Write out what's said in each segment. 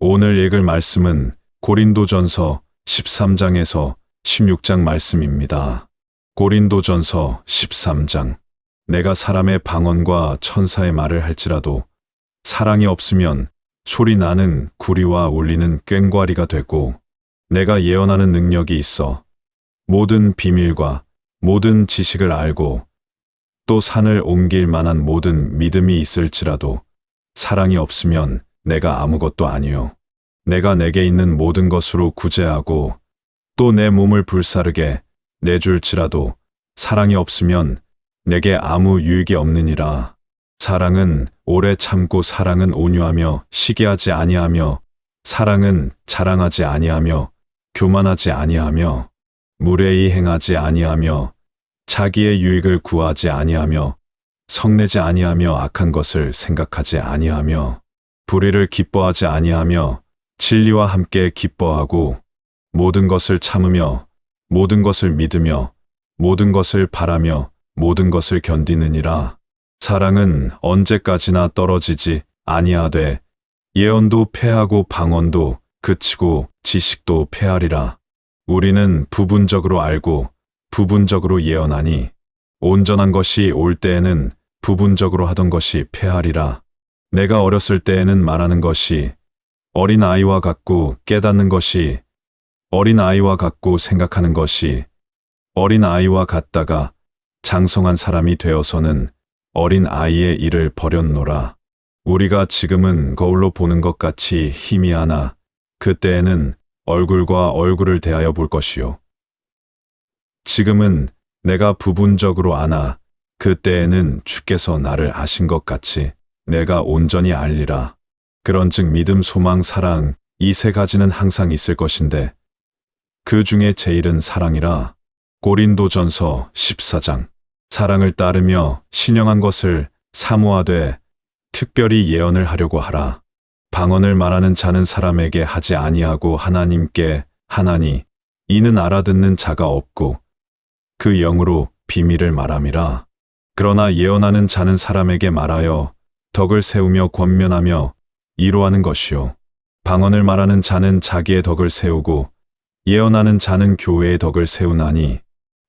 오늘 읽을 말씀은 고린도전서 13장에서 16장 말씀입니다. 고린도전서 13장. 내가 사람의 방언과 천사의 말을 할지라도 사랑이 없으면 소리 나는 구리와 울리는 꽹과리가 되고, 내가 예언하는 능력이 있어 모든 비밀과 모든 지식을 알고 또 산을 옮길 만한 모든 믿음이 있을지라도 사랑이 없으면 내가 아무것도 아니요. 내가 내게 있는 모든 것으로 구제하고 또 내 몸을 불사르게 내줄지라도 사랑이 없으면 내게 아무 유익이 없느니라. 사랑은 오래 참고, 사랑은 온유하며 시기하지 아니하며, 사랑은 자랑하지 아니하며 교만하지 아니하며, 무례히 행하지 아니하며, 자기의 유익을 구하지 아니하며, 성내지 아니하며, 악한 것을 생각하지 아니하며, 불의를 기뻐하지 아니하며, 진리와 함께 기뻐하고, 모든 것을 참으며, 모든 것을 믿으며, 모든 것을 바라며, 모든 것을 견디느니라. 사랑은 언제까지나 떨어지지 아니하되 예언도 패하고 방언도 그치고 지식도 패하리라. 우리는 부분적으로 알고 부분적으로 예언하니 온전한 것이 올 때에는 부분적으로 하던 것이 패하리라. 내가 어렸을 때에는 말하는 것이 어린 아이와 같고, 깨닫는 것이 어린 아이와 같고, 생각하는 것이 어린 아이와 같다가 장성한 사람이 되어서는 어린 아이의 일을 버렸노라. 우리가 지금은 거울로 보는 것 같이 희미하나 그때에는 얼굴과 얼굴을 대하여 볼 것이요. 지금은 내가 부분적으로 아나 그때에는 주께서 나를 아신 것 같이 내가 온전히 알리라. 그런즉 믿음, 소망, 사랑, 이 세 가지는 항상 있을 것인데 그 중에 제일은 사랑이라. 고린도전서 14장. 사랑을 따르며 신령한 것을 사모하되 특별히 예언을 하려고 하라. 방언을 말하는 자는 사람에게 하지 아니하고 하나님께 하나니, 이는 알아듣는 자가 없고 그 영으로 비밀을 말함이라. 그러나 예언하는 자는 사람에게 말하여 덕을 세우며 권면하며 이로하는 것이요. 방언을 말하는 자는 자기의 덕을 세우고 예언하는 자는 교회의 덕을 세우나니,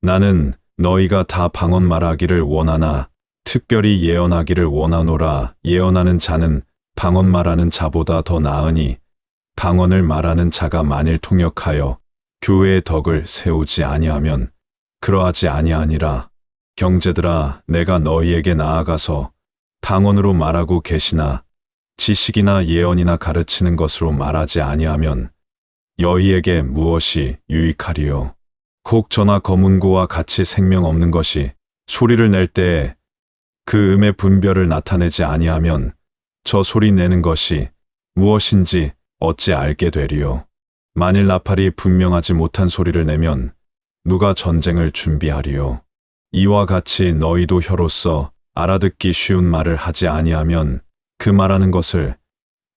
나는 너희가 다 방언 말하기를 원하나 특별히 예언하기를 원하노라. 예언하는 자는 방언 말하는 자보다 더 나으니, 방언을 말하는 자가 만일 통역하여 교회의 덕을 세우지 아니하면 그러하지 아니하니라. 형제들아, 내가 너희에게 나아가서 방언으로 말하고 계시나 지식이나 예언이나 가르치는 것으로 말하지 아니하면 너희에게 무엇이 유익하리요. 곡 저나 검은고와 같이 생명 없는 것이 소리를 낼 때에 그 음의 분별을 나타내지 아니하면 저 소리 내는 것이 무엇인지 어찌 알게 되리요. 만일 나팔이 분명하지 못한 소리를 내면 누가 전쟁을 준비하리요. 이와 같이 너희도 혀로서 알아듣기 쉬운 말을 하지 아니하면 그 말하는 것을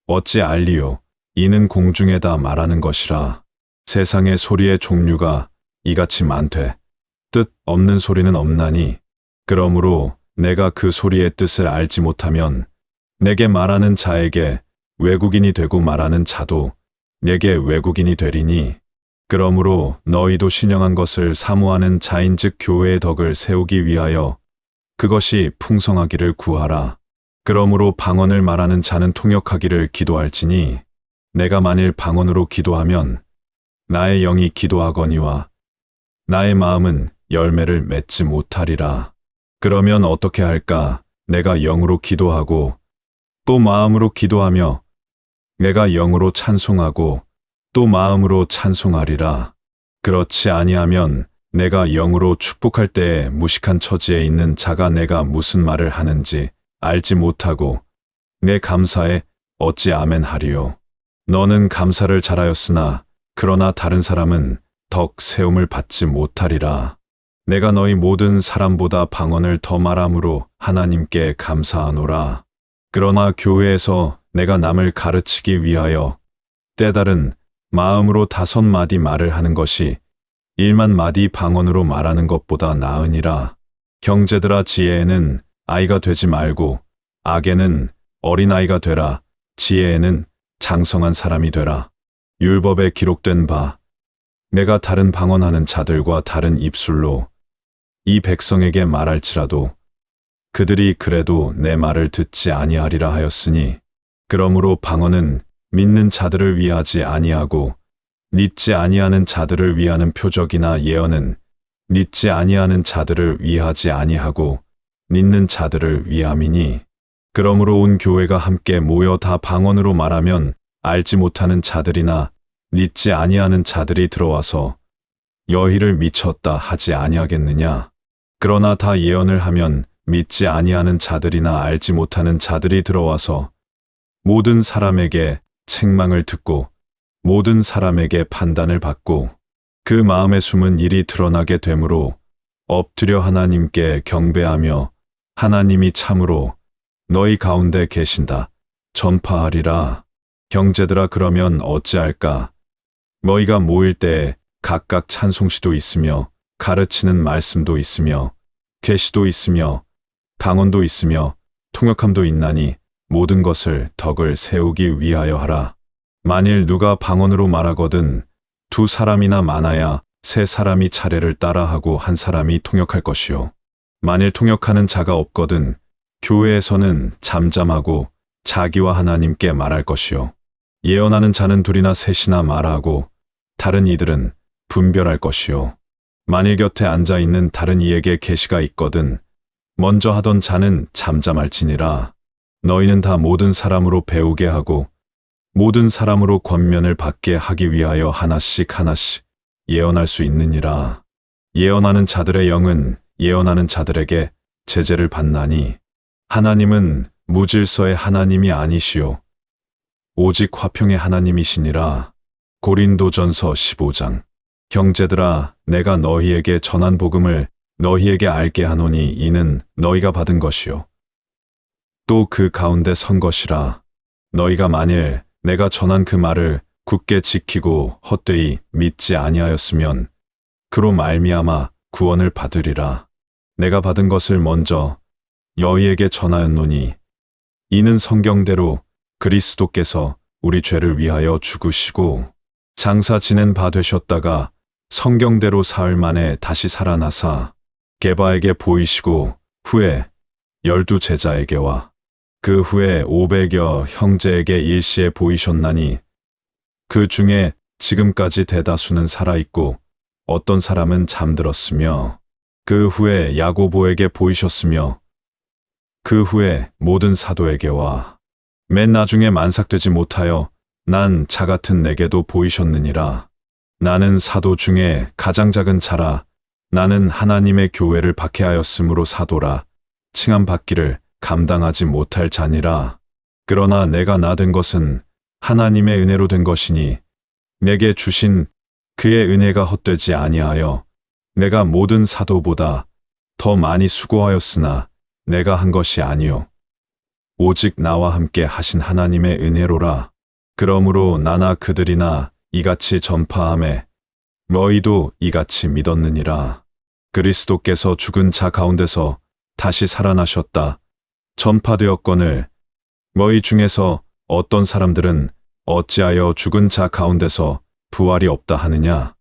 어찌 알리요. 이는 공중에다 말하는 것이라. 세상의 소리의 종류가 이같이 많되 뜻 없는 소리는 없나니, 그러므로 내가 그 소리의 뜻을 알지 못하면 내게 말하는 자에게 외국인이 되고 말하는 자도 내게 외국인이 되리니, 그러므로 너희도 신령한 것을 사모하는 자인즉 교회의 덕을 세우기 위하여 그것이 풍성하기를 구하라. 그러므로 방언을 말하는 자는 통역하기를 기도할지니, 내가 만일 방언으로 기도하면 나의 영이 기도하거니와 나의 마음은 열매를 맺지 못하리라. 그러면 어떻게 할까? 내가 영으로 기도하고 또 마음으로 기도하며 내가 영으로 찬송하고 또 마음으로 찬송하리라. 그렇지 아니하면 내가 영으로 축복할 때에 무식한 처지에 있는 자가 내가 무슨 말을 하는지 알지 못하고 내 감사에 어찌 아멘 하리요. 너는 감사를 잘하였으나 그러나 다른 사람은 덕 세움을 받지 못하리라. 내가 너희 모든 사람보다 방언을 더 말함으로 하나님께 감사하노라. 그러나 교회에서 내가 남을 가르치기 위하여 때다른 마음으로 5마디 말을 하는 것이 1만마디 방언으로 말하는 것보다 나으니라. 형제들아, 지혜에는 아이가 되지 말고 악에는 어린아이가 되라. 지혜에는 장성한 사람이 되라. 율법에 기록된 바 내가 다른 방언하는 자들과 다른 입술로 이 백성에게 말할지라도 그들이 그래도 내 말을 듣지 아니하리라 하였으니 그러므로 방언은 믿는 자들을 위하지 아니하고 믿지 아니하는 자들을 위하는 표적이나 예언은 믿지 아니하는 자들을 위하지 아니하고 믿는 자들을 위함이니 그러므로 온 교회가 함께 모여 다 방언으로 말하면 알지 못하는 자들이나 믿지 아니하는 자들이 들어와서 여희를 미쳤다 하지 아니하겠느냐. 그러나 다 예언을 하면 믿지 아니하는 자들이나 알지 못하는 자들이 들어와서 모든 사람에게 책망을 듣고 모든 사람에게 판단을 받고 그 마음에 숨은 일이 드러나게 되므로 엎드려 하나님께 경배하며 하나님이 참으로 너희 가운데 계신다 전파하리라. 형제들아 그러면 어찌할까? 너희가 모일 때에 각각 찬송시도 있으며 가르치는 말씀도 있으며 계시도 있으며 방언도 있으며 통역함도 있나니 모든 것을 덕을 세우기 위하여 하라. 만일 누가 방언으로 말하거든 두 사람이나 많아야 세 사람이 차례를 따라하고 한 사람이 통역할 것이요. 만일 통역하는 자가 없거든 교회에서는 잠잠하고 자기와 하나님께 말할 것이요. 예언하는 자는 둘이나 셋이나 말하고 다른 이들은 분별할 것이요. 만일 곁에 앉아 있는 다른 이에게 계시가 있거든 먼저 하던 자는 잠잠할지니라. 너희는 다 모든 사람으로 배우게 하고 모든 사람으로 권면을 받게 하기 위하여 하나씩 하나씩 예언할 수 있느니라. 예언하는 자들의 영은 예언하는 자들에게 제재를 받나니 하나님은 무질서의 하나님이 아니시요 오직 화평의 하나님이시니라. 고린도전서 15장. 형제들아 내가 너희에게 전한 복음을 너희에게 알게 하노니 이는 너희가 받은 것이요 또 그 가운데 선 것이라. 너희가 만일 내가 전한 그 말을 굳게 지키고 헛되이 믿지 아니하였으면 그로 말미암아 구원을 받으리라. 내가 받은 것을 먼저 너희에게 전하였노니 이는 성경대로 그리스도께서 우리 죄를 위하여 죽으시고 장사 지낸 바 되셨다가 성경대로 사흘 만에 다시 살아나사 게바에게 보이시고 후에 12 제자에게와 그 후에 500여 형제에게 일시에 보이셨나니 그 중에 지금까지 대다수는 살아있고 어떤 사람은 잠들었으며 그 후에 야고보에게 보이셨으며 그 후에 모든 사도에게와 맨 나중에 만삭되지 못하여 난 자 같은 내게도 보이셨느니라. 나는 사도 중에 가장 작은 자라. 나는 하나님의 교회를 박해하였으므로 사도라 칭함 받기를 감당하지 못할 자니라. 그러나 내가 나 된 것은 하나님의 은혜로 된 것이니 내게 주신 그의 은혜가 헛되지 아니하여 내가 모든 사도보다 더 많이 수고하였으나 내가 한 것이 아니요 오직 나와 함께 하신 하나님의 은혜로라. 그러므로 나나 그들이나 이같이 전파하매 너희도 이같이 믿었느니라. 그리스도께서 죽은 자 가운데서 다시 살아나셨다 전파되었거늘 너희 중에서 어떤 사람들은 어찌하여 죽은 자 가운데서 부활이 없다 하느냐.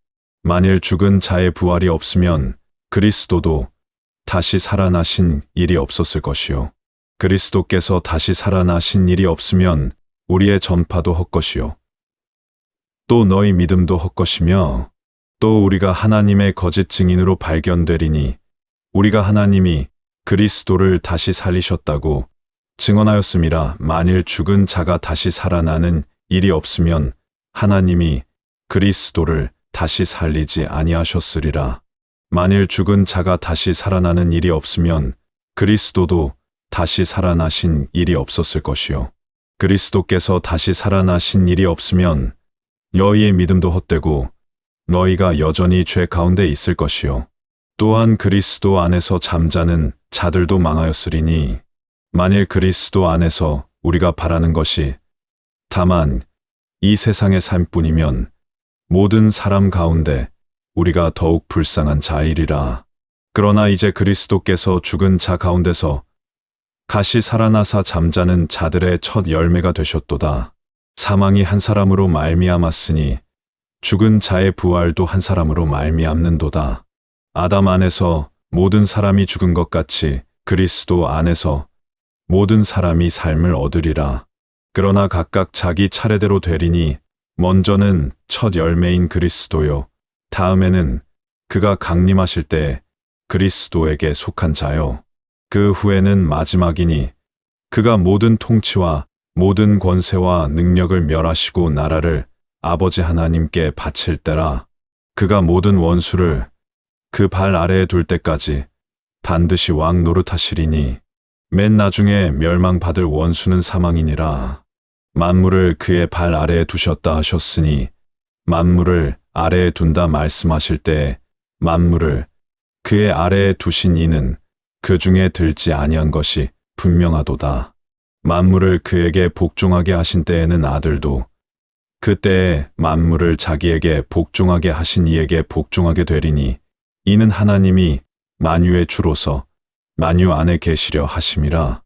만일 죽은 자의 부활이 없으면 그리스도도 다시 살아나신 일이 없었을 것이요 그리스도께서 다시 살아나신 일이 없으면 우리의 전파도 헛것이요 또 너희 믿음도 헛것이며 또 우리가 하나님의 거짓 증인으로 발견되리니 우리가 하나님이 그리스도를 다시 살리셨다고 증언하였음이라. 만일 죽은 자가 다시 살아나는 일이 없으면 하나님이 그리스도를 다시 살리지 아니하셨으리라. 만일 죽은 자가 다시 살아나는 일이 없으면 그리스도도 다시 살아나신 일이 없었을 것이요 그리스도께서 다시 살아나신 일이 없으면 너희의 믿음도 헛되고 너희가 여전히 죄 가운데 있을 것이요 또한 그리스도 안에서 잠자는 자들도 망하였으리니 만일 그리스도 안에서 우리가 바라는 것이 다만 이 세상의 삶뿐이면 모든 사람 가운데 우리가 더욱 불쌍한 자이리라. 그러나 이제 그리스도께서 죽은 자 가운데서 다시 살아나사 잠자는 자들의 첫 열매가 되셨도다. 사망이 한 사람으로 말미암았으니 죽은 자의 부활도 한 사람으로 말미암는도다. 아담 안에서 모든 사람이 죽은 것 같이 그리스도 안에서 모든 사람이 삶을 얻으리라. 그러나 각각 자기 차례대로 되리니 먼저는 첫 열매인 그리스도요, 다음에는 그가 강림하실 때 그리스도에게 속한 자요, 그 후에는 마지막이니 그가 모든 통치와 모든 권세와 능력을 멸하시고 나라를 아버지 하나님께 바칠 때라. 그가 모든 원수를 그 발 아래에 둘 때까지 반드시 왕 노릇하시리니 맨 나중에 멸망받을 원수는 사망이니라. 만물을 그의 발 아래에 두셨다 하셨으니 만물을 아래에 둔다 말씀하실 때 만물을 그의 아래에 두신 이는 그 중에 들지 아니한 것이 분명하도다. 만물을 그에게 복종하게 하신 때에는 아들도 그때에 만물을 자기에게 복종하게 하신 이에게 복종하게 되리니 이는 하나님이 만유의 주로서 만유 안에 계시려 하심이라.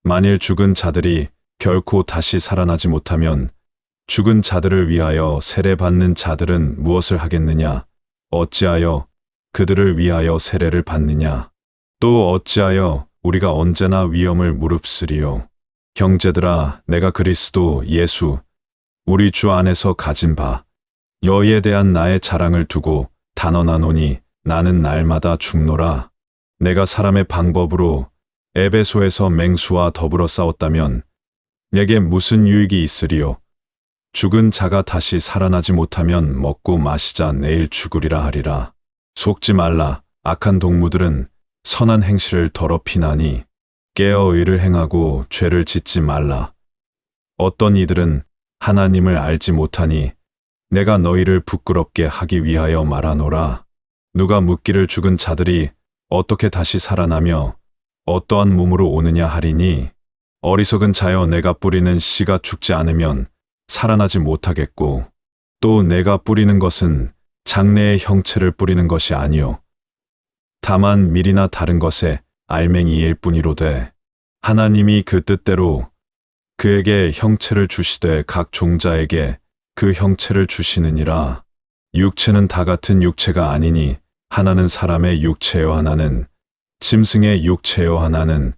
만일 죽은 자들이 결코 다시 살아나지 못하면 죽은 자들을 위하여 세례받는 자들은 무엇을 하겠느냐? 어찌하여 그들을 위하여 세례를 받느냐? 또 어찌하여 우리가 언제나 위험을 무릅쓰리요? 형제들아, 내가 그리스도 예수 우리 주 안에서 가진 바 여의에 대한 나의 자랑을 두고 단언하노니 나는 날마다 죽노라. 내가 사람의 방법으로 에베소에서 맹수와 더불어 싸웠다면 내게 무슨 유익이 있으리요? 죽은 자가 다시 살아나지 못하면 먹고 마시자 내일 죽으리라 하리라. 속지 말라. 악한 동무들은 선한 행실을 더럽히나니 깨어 의를 행하고 죄를 짓지 말라. 어떤 이들은 하나님을 알지 못하니 내가 너희를 부끄럽게 하기 위하여 말하노라. 누가 묻기를 죽은 자들이 어떻게 다시 살아나며 어떠한 몸으로 오느냐 하리니 어리석은 자여, 내가 뿌리는 씨가 죽지 않으면 살아나지 못하겠고 또 내가 뿌리는 것은 장래의 형체를 뿌리는 것이 아니요 다만 밀이나 다른 것에 알맹이일 뿐이로되 하나님이 그 뜻대로 그에게 형체를 주시되 각 종자에게 그 형체를 주시느니라. 육체는 다 같은 육체가 아니니 하나는 사람의 육체요 하나는 짐승의 육체요 하나는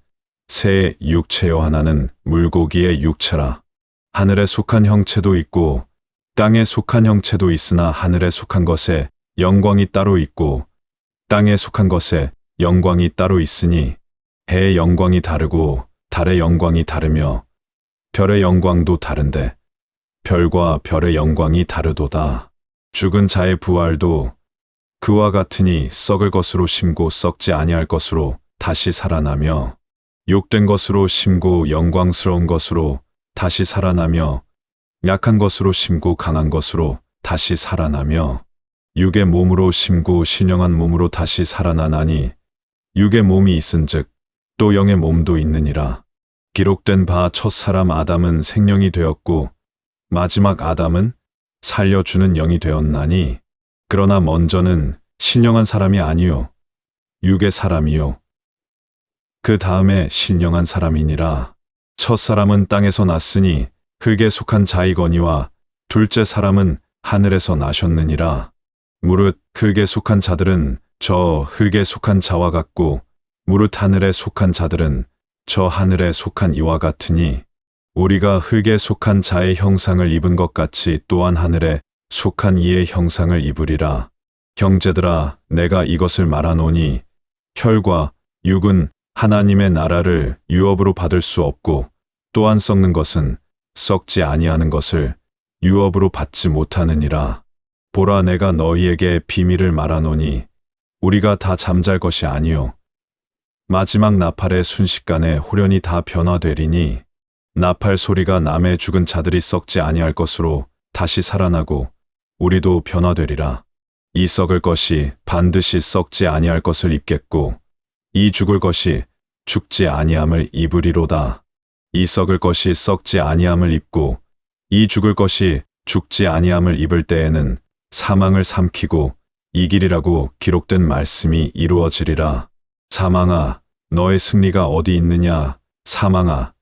새의 육체요 하나는 물고기의 육체라. 하늘에 속한 형체도 있고 땅에 속한 형체도 있으나 하늘에 속한 것에 영광이 따로 있고 땅에 속한 것에 영광이 따로 있으니 해의 영광이 다르고 달의 영광이 다르며 별의 영광도 다른데 별과 별의 영광이 다르도다. 죽은 자의 부활도 그와 같으니 썩을 것으로 심고 썩지 아니할 것으로 다시 살아나며 욕된 것으로 심고 영광스러운 것으로 다시 살아나며 약한 것으로 심고 강한 것으로 다시 살아나며 육의 몸으로 심고 신령한 몸으로 다시 살아나나니 육의 몸이 있은즉 또 영의 몸도 있느니라. 기록된 바 첫사람 아담은 생명이 되었고 마지막 아담은 살려주는 영이 되었나니 그러나 먼저는 신령한 사람이 아니요 육의 사람이요 그 다음에 신령한 사람이니라. 첫사람은 땅에서 났으니 흙에 속한 자이거니와 둘째 사람은 하늘에서 나셨느니라. 무릇 흙에 속한 자들은 저 흙에 속한 자와 같고 무릇 하늘에 속한 자들은 저 하늘에 속한 이와 같으니 우리가 흙에 속한 자의 형상을 입은 것 같이 또한 하늘에 속한 이의 형상을 입으리라. 형제들아, 내가 이것을 말하노니 혈과 육은 하나님의 나라를 유업으로 받을 수 없고 또한 썩는 것은 썩지 아니하는 것을 유업으로 받지 못하느니라. 보라, 내가 너희에게 비밀을 말하노니 우리가 다 잠잘 것이 아니요 마지막 나팔의 순식간에 홀연히 다 변화되리니 나팔 소리가 남의 죽은 자들이 썩지 아니할 것으로 다시 살아나고 우리도 변화되리라. 이 썩을 것이 반드시 썩지 아니할 것을 입겠고 이 죽을 것이 죽지 아니함을 입으리로다. 이 썩을 것이 썩지 아니함을 입고 이 죽을 것이 죽지 아니함을 입을 때에는 사망을 삼키고 이기리라고 기록된 말씀이 이루어지리라. 사망아, 너의 승리가 어디 있느냐? 사망아,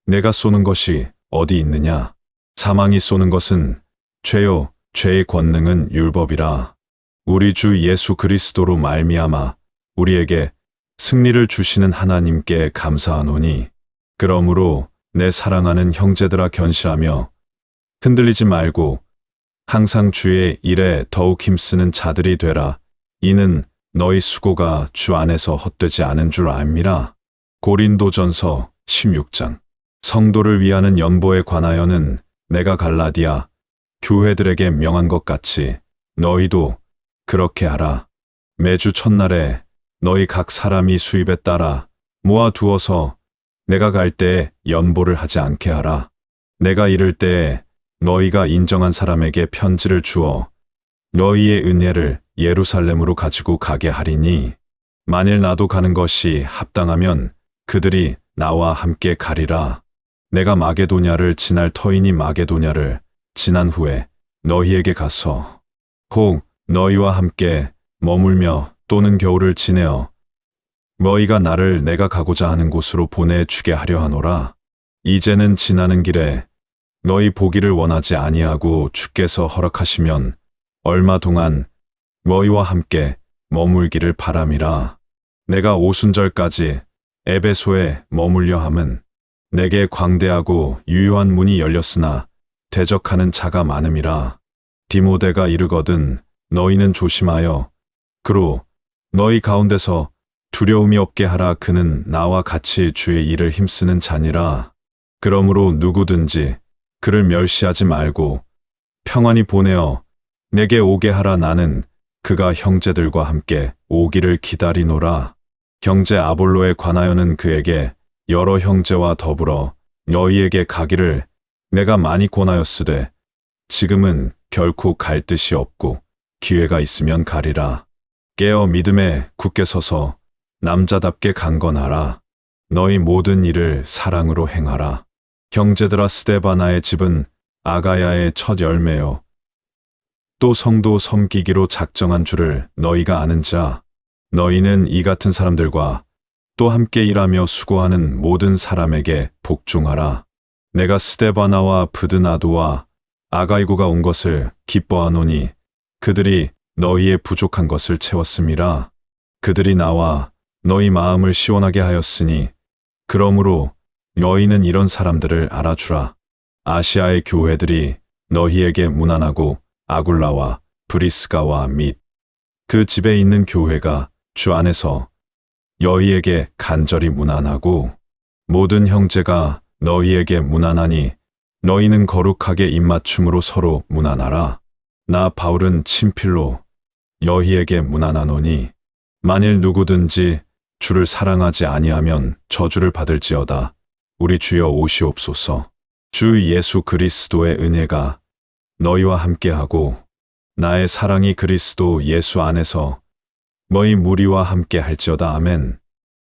내가 쏘는 것이 어디 있느냐? 사망이 쏘는 것은 죄요, 죄의 권능은 율법이라. 우리 주 예수 그리스도로 말미암아 우리에게 승리를 주시는 하나님께 감사하노니, 그러므로 내 사랑하는 형제들아 견실하며 흔들리지 말고 항상 주의 일에 더욱 힘쓰는 자들이 되라. 이는 너희 수고가 주 안에서 헛되지 않은 줄 압니다. 고린도전서 16장. 성도를 위하는 연보에 관하여는 내가 갈라디아 교회들에게 명한 것 같이 너희도 그렇게 하라. 매주 첫날에 너희 각 사람이 수입에 따라 모아두어서 내가 갈 때에 연보를 하지 않게 하라. 내가 이를 때에 너희가 인정한 사람에게 편지를 주어 너희의 은혜를 예루살렘으로 가지고 가게 하리니, 만일 나도 가는 것이 합당하면 그들이 나와 함께 가리라. 내가 마게도냐를 지날 터이니 마게도냐를 지난 후에 너희에게 가서 혹 너희와 함께 머물며 또는 겨울을 지내어 너희가 나를 내가 가고자 하는 곳으로 보내주게 하려 하노라. 이제는 지나는 길에 너희 보기를 원하지 아니하고 주께서 허락하시면 얼마 동안 너희와 함께 머물기를 바람이라. 내가 오순절까지 에베소에 머물려 함은 내게 광대하고 유효한 문이 열렸으나 대적하는 자가 많음이라. 디모데가 이르거든 너희는 조심하여 그로 너희 가운데서 두려움이 없게 하라. 그는 나와 같이 주의 일을 힘쓰는 자니라. 그러므로 누구든지 그를 멸시하지 말고 평안히 보내어 내게 오게 하라. 나는 그가 형제들과 함께 오기를 기다리노라. 형제 아볼로에 관하여는 그에게 여러 형제와 더불어 너희에게 가기를 내가 많이 권하였으되 지금은 결코 갈 뜻이 없고 기회가 있으면 가리라. 깨어 믿음에 굳게 서서 남자답게 강건하라. 너희 모든 일을 사랑으로 행하라. 형제들아, 스데바나의 집은 아가야의 첫 열매요 또 성도 섬기기로 작정한 줄을 너희가 아는 자, 너희는 이 같은 사람들과 또 함께 일하며 수고하는 모든 사람에게 복종하라. 내가 스데바나와 브드나도와 아가이고가 온 것을 기뻐하노니 그들이 너희의 부족한 것을 채웠음이라. 그들이 나와 너희 마음을 시원하게 하였으니 그러므로 너희는 이런 사람들을 알아주라. 아시아의 교회들이 너희에게 문안하고 아굴라와 브리스가와 및 그 집에 있는 교회가 주 안에서 너희에게 간절히 문안하고 모든 형제가 너희에게 문안하니 너희는 거룩하게 입맞춤으로 서로 문안하라. 나 바울은 친필로 너희에게 문안하노니 만일 누구든지 주를 사랑하지 아니하면 저주를 받을지어다. 우리 주여 오시옵소서. 주 예수 그리스도의 은혜가 너희와 함께하고 나의 사랑이 그리스도 예수 안에서 너희 무리와 함께 할지어다. 아멘.